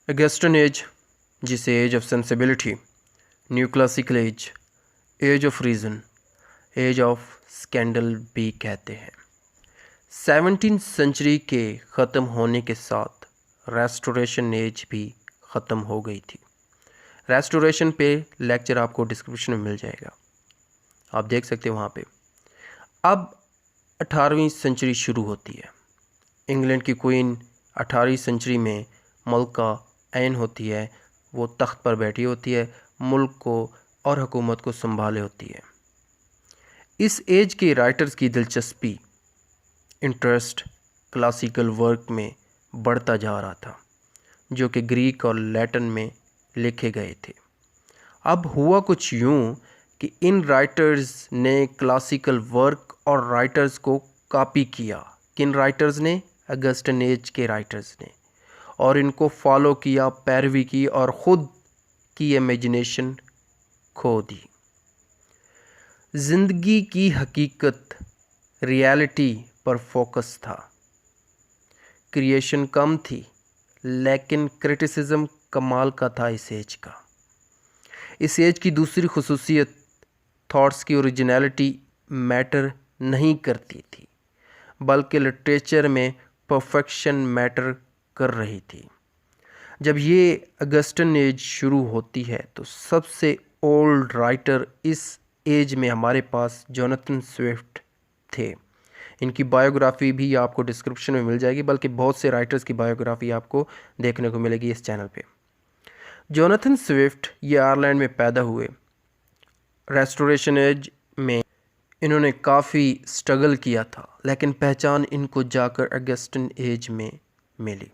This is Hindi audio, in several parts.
अगस्टन एज, जिसे age of sensibility, new classical age of reason, age of scandal भी कहते हैं। 17वीं सेंचुरी के ख़त्म होने के साथ रेस्टोरेशन एज भी ख़त्म हो गई थी। रेस्टोरेशन पे लेक्चर आपको डिस्क्रिप्शन में मिल जाएगा, आप देख सकते हैं वहाँ पे। अब 18वीं सेंचुरी शुरू होती है। इंग्लैंड की क्वीन 18वीं सेंचुरी में मल्का ऐन होती है, वो तख्त पर बैठी होती है, मुल्क को और हुकूमत को संभाले होती है। इस एज के राइटर्स की दिलचस्पी, इंटरेस्ट क्लासिकल वर्क में बढ़ता जा रहा था, जो कि ग्रीक और लैटिन में लिखे गए थे। अब हुआ कुछ यूँ कि इन राइटर्स ने क्लासिकल वर्क और राइटर्स को कॉपी किया। किन राइटर्स ने? अगस्टन एज के राइटर्स ने, और इनको फॉलो किया, पैरवी की और ख़ुद की इमेजिनेशन खो दी। ज़िंदगी की हकीकत, रियलिटी पर फोकस था। क्रिएशन कम थी, लेकिन क्रिटिसिज्म कमाल का था इस एज का। इस एज की दूसरी खुसूसियत, थॉट्स की ओरिजिनलिटी मैटर नहीं करती थी, बल्कि लिटरेचर में परफेक्शन मैटर कर रही थी। जब ये अगस्टन एज शुरू होती है तो सबसे ओल्ड राइटर इस एज में हमारे पास जोनाथन स्विफ्ट थे। इनकी बायोग्राफ़ी भी आपको डिस्क्रिप्शन में मिल जाएगी, बल्कि बहुत से राइटर्स की बायोग्राफ़ी आपको देखने को मिलेगी इस चैनल पे। जोनाथन स्विफ्ट ये आयरलैंड में पैदा हुए। रेस्टोरेशन एज में इन्होंने काफ़ी स्ट्रगल किया था, लेकिन पहचान इनको जाकर अगस्टन एज में मिली।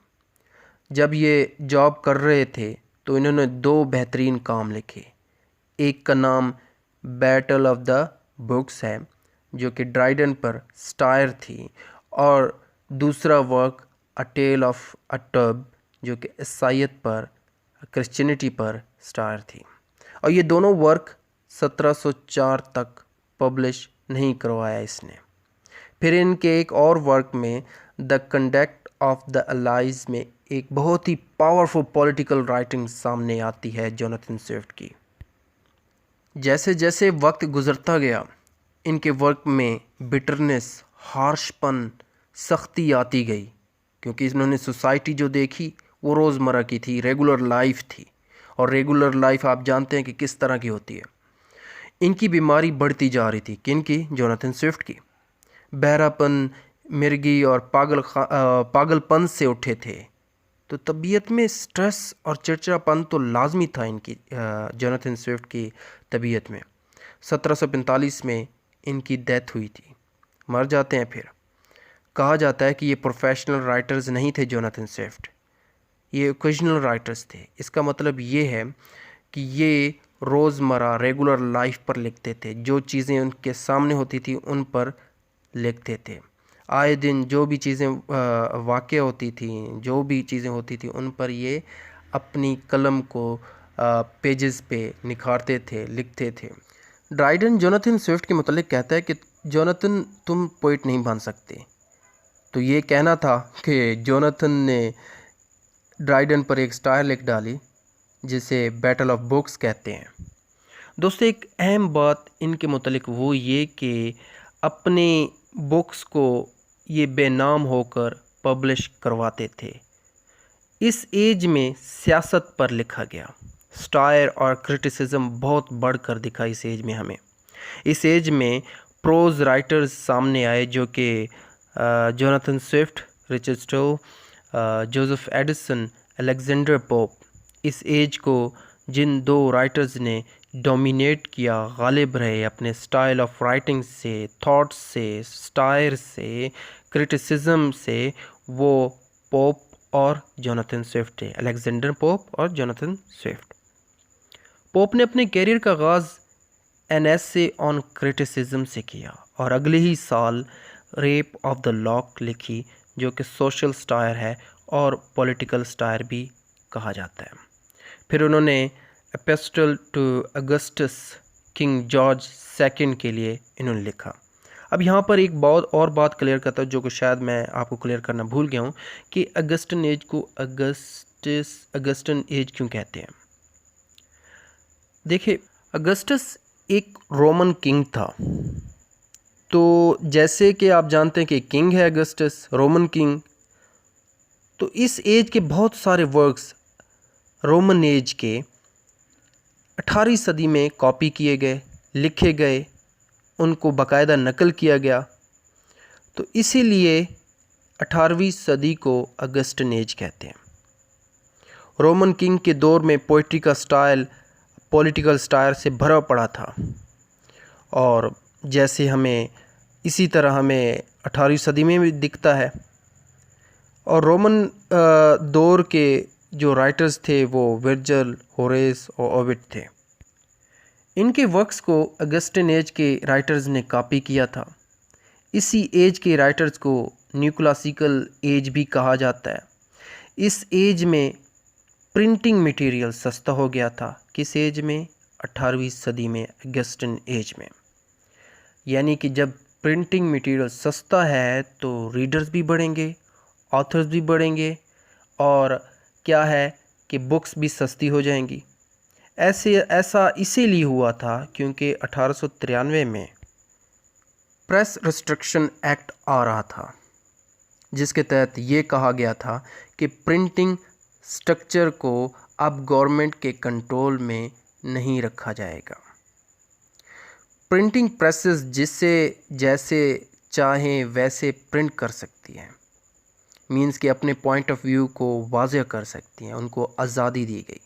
जब ये जॉब कर रहे थे तो इन्होंने दो बेहतरीन काम लिखे। एक का नाम बैटल ऑफ द बुक्स है, जो कि ड्राइडन पर स्टायर थी, और दूसरा work a tale of a tub, जो कि ईसाइयत पर, क्रिश्चियनिटी पर स्टायर थी। और ये दोनों वर्क 1704 तक पब्लिश नहीं करवाया इसने। फिर इनके एक और वर्क में the conduct of the allies में एक बहुत ही पावरफुल पॉलिटिकल राइटिंग सामने आती है जोनाथन स्विफ्ट की। जैसे जैसे वक्त गुजरता गया, इनके वर्क में बिटरनेस, हार्शपन, सख्ती आती गई, क्योंकि इन्होंने सोसाइटी जो देखी वो रोज़मर्रा की थी, रेगुलर लाइफ थी, और रेगुलर लाइफ आप जानते हैं कि किस तरह की होती है। इनकी बीमारी बढ़ती जा रही थी। किनकी? जोनाथन स्विफ्ट की। बहरापन, मिर्गी और पागलपन से उठे थे, तो तबीयत में स्ट्रेस और चिड़चिड़ापन तो लाजमी था इनकी, जोनाथन स्विफ्ट की तबीयत में। 1745 में इनकी डेथ हुई थी, मर जाते हैं। फिर कहा जाता है कि ये प्रोफेशनल राइटर्स नहीं थे जोनाथन स्विफ्ट, ये ओकेजनल राइटर्स थे। इसका मतलब ये है कि ये रोज़मर्रा रेगुलर लाइफ पर लिखते थे, जो चीज़ें उनके सामने होती थी उन पर लिखते थे। आए दिन जो भी चीज़ें वाक़या होती थी, जो भी चीज़ें होती थी, उन पर ये अपनी कलम को पेजेस पे निखारते थे, लिखते थे। ड्राइडन जोनाथन स्विफ्ट के मुतालिक कहता है कि जोनाथन, तुम पोइट नहीं बन सकते। तो ये कहना था कि जोनाथन ने ड्राइडन पर एक स्टार लिख डाली, जिसे बैटल ऑफ बुक्स कहते हैं। दोस्तों, एक अहम बात इनके मुतालिक वो ये कि अपने बुक्स को ये बेनाम होकर पब्लिश करवाते थे। इस एज में सियासत पर लिखा गया, स्टायर और क्रिटिसिज्म बहुत बढ़कर दिखा इस एज में हमें। इस एज में प्रोज राइटर्स सामने आए, जो कि Jonathan Swift, Richard stove, Joseph Addison, Alexander pope. इस एज को जिन दो राइटर्स ने डोमिनेट किया, गालिब रहे अपने स्टाइल ऑफ राइटिंग से, थॉट्स से, स्टायर से, क्रिटिसिज्म से, वो पोप और जोनाथन स्विफ्ट थे। अलेक्जेंडर पोप और जोनाथन स्विफ्ट। पोप ने अपने कैरियर का आगाज़ एन एसे ऑन क्रिटिसिज्म से किया, और अगले ही साल रेप ऑफ द लॉक लिखी, जो कि सोशल स्टायर है और पॉलिटिकल स्टायर भी कहा जाता है। फिर उन्होंने epistle to Augustus King George second के लिए इन्होंने लिखा। अब यहाँ पर एक बात क्लियर करता हूँ, जो कि शायद मैं आपको क्लियर करना भूल गया हूँ, कि अगस्टन एज को अगस्त अगस्टन एज क्यों कहते हैं? देखिए, अगस्टस एक रोमन किंग था। तो जैसे कि आप जानते हैं कि किंग है अगस्टस, रोमन किंग, तो इस एज के बहुत सारे वर्क्स रोमन एज के 18वीं सदी में कॉपी किए गए, लिखे गए, उनको बाकायदा नकल किया गया। तो इसीलिए 18वीं सदी को अगस्टन एज कहते हैं। रोमन किंग के दौर में पोइट्री का स्टाइल पॉलिटिकल स्टाइल से भरा पड़ा था, और जैसे हमें इसी तरह हमें 18वीं सदी में भी दिखता है। और रोमन दौर के जो राइटर्स थे वो वर्जिल, होरेस और ओविड थे। इनके वर्क्स को अगस्टन एज के राइटर्स ने कॉपी किया था। इसी एज के राइटर्स को न्यू क्लासिकल एज भी कहा जाता है। इस एज में प्रिंटिंग मटेरियल सस्ता हो गया था। किस एज में? 18वीं सदी में, अगस्टन एज में। यानी कि जब प्रिंटिंग मटेरियल सस्ता है तो रीडर्स भी बढ़ेंगे, ऑथर्स भी बढ़ेंगे, और क्या है कि बुक्स भी सस्ती हो जाएंगी। ऐसा इसीलिए हुआ था क्योंकि 1893 में प्रेस रिस्ट्रिक्शन एक्ट आ रहा था, जिसके तहत ये कहा गया था कि प्रिंटिंग स्ट्रक्चर को अब गवर्नमेंट के कंट्रोल में नहीं रखा जाएगा। प्रिंटिंग प्रेसेस जिससे जैसे चाहें वैसे प्रिंट कर सकती हैं, मींस कि अपने पॉइंट ऑफ व्यू को वाज़ेह कर सकती हैं, उनको आज़ादी दी गई।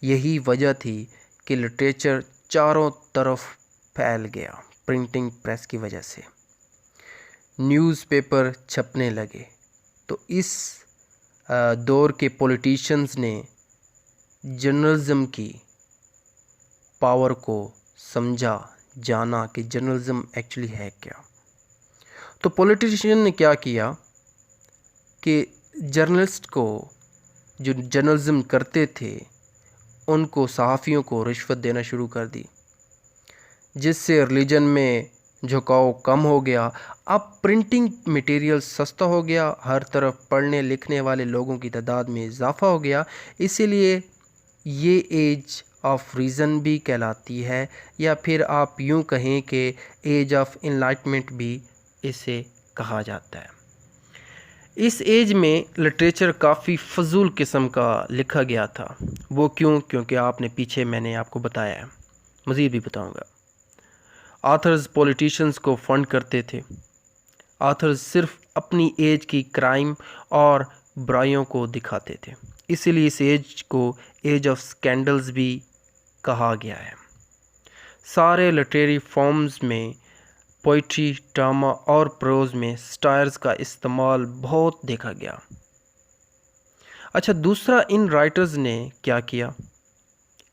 यही वजह थी कि लिटरेचर चारों तरफ फैल गया प्रिंटिंग प्रेस की वजह से। न्यूज़पेपर छपने लगे। तो इस दौर के पॉलिटिशियंस ने जर्नलिज्म की पावर को समझा, जाना कि जर्नलिज्म एक्चुअली है क्या। तो पॉलिटिशियन ने क्या किया कि जर्नलिस्ट को, जो जर्नलिज्म करते थे, उनको, सहाफ़ियों को रिश्वत देना शुरू कर दी, जिससे रिलीजन में झुकाव कम हो गया। अब प्रिंटिंग मटेरियल सस्ता हो गया, हर तरफ पढ़ने लिखने वाले लोगों की तादाद में इजाफ़ा हो गया। इसीलिए ये एज ऑफ रीज़न भी कहलाती है, या फिर आप यूँ कहें कि एज ऑफ इनलाइटमेंट भी इसे कहा जाता है। इस एज में लिटरेचर काफ़ी फजूल किस्म का लिखा गया था। वो क्यों? क्योंकि आपने पीछे मैंने आपको बताया है, मज़ीद भी बताऊंगा। आथर्स पॉलिटिशियंस को फंड करते थे। आथर्स सिर्फ अपनी एज की क्राइम और बुराइयों को दिखाते थे। इसीलिए इस एज को एज ऑफ स्कैंडल्स भी कहा गया है। सारे लिटरेरी फॉर्म्स में पोइट्री, ड्रामा और प्रोज में स्टाइल्स का इस्तेमाल बहुत देखा गया। अच्छा, दूसरा, इन राइटर्स ने क्या किया?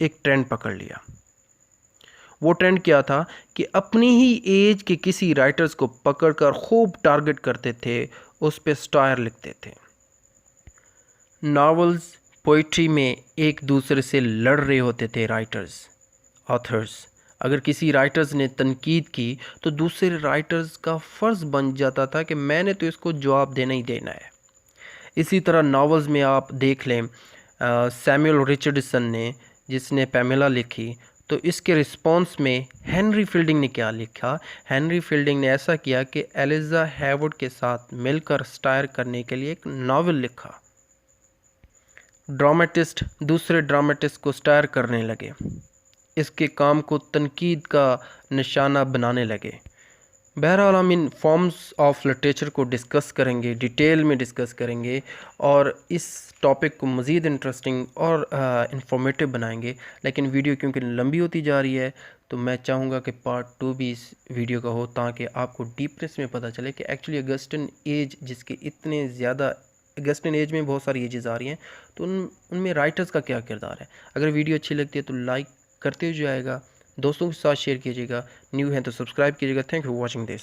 एक ट्रेंड पकड़ लिया। वो ट्रेंड क्या था कि अपनी ही एज के किसी राइटर्स को पकड़कर खूब टारगेट करते थे, उस पे स्टाइल लिखते थे। नॉवेल्स, पोइट्री में एक दूसरे से लड़ रहे होते थे राइटर्स, ऑथर्स। अगर किसी राइटर्स ने तनकीद की तो दूसरे राइटर्स का फ़र्ज़ बन जाता था कि मैंने तो इसको जवाब देना ही देना है। इसी तरह नॉवेल्स में आप देख लें, सैमुअल रिचर्डसन ने, जिसने पैमेला लिखी, तो इसके रिस्पॉन्स में हेनरी फील्डिंग ने क्या लिखा? हेनरी फील्डिंग ने ऐसा किया कि एलिजा हैवुड के साथ मिलकर स्टार करने के लिए एक नावल लिखा। ड्रामेटिस्ट दूसरे ड्रामेटिस्ट को स्टार करने लगे, इसके काम को तनकीद का निशाना बनाने लगे। बहरहाल हम इन फॉर्म्स ऑफ लिटरेचर को डिस्कस करेंगे, डिटेल में डिस्कस करेंगे, और इस टॉपिक को मज़ीद इंटरेस्टिंग और इंफॉर्मेटिव बनाएंगे। लेकिन वीडियो क्योंकि लंबी होती जा रही है, तो मैं चाहूँगा कि पार्ट 2 भी इस वीडियो का हो, ताकि आपको डीपनेस में पता चले कि एक्चुअली अगस्टन एज, जिसके इतने ज़्यादा, अगस्टन एज में बहुत सारी एजेस आ रही हैं, तो उनमें राइटर्स का क्या किरदार है। अगर वीडियो अच्छी लगती है तो लाइक करते जाएगा, दोस्तों के साथ शेयर कीजिएगा, न्यू हैं तो सब्सक्राइब कीजिएगा। Thank you for watching this.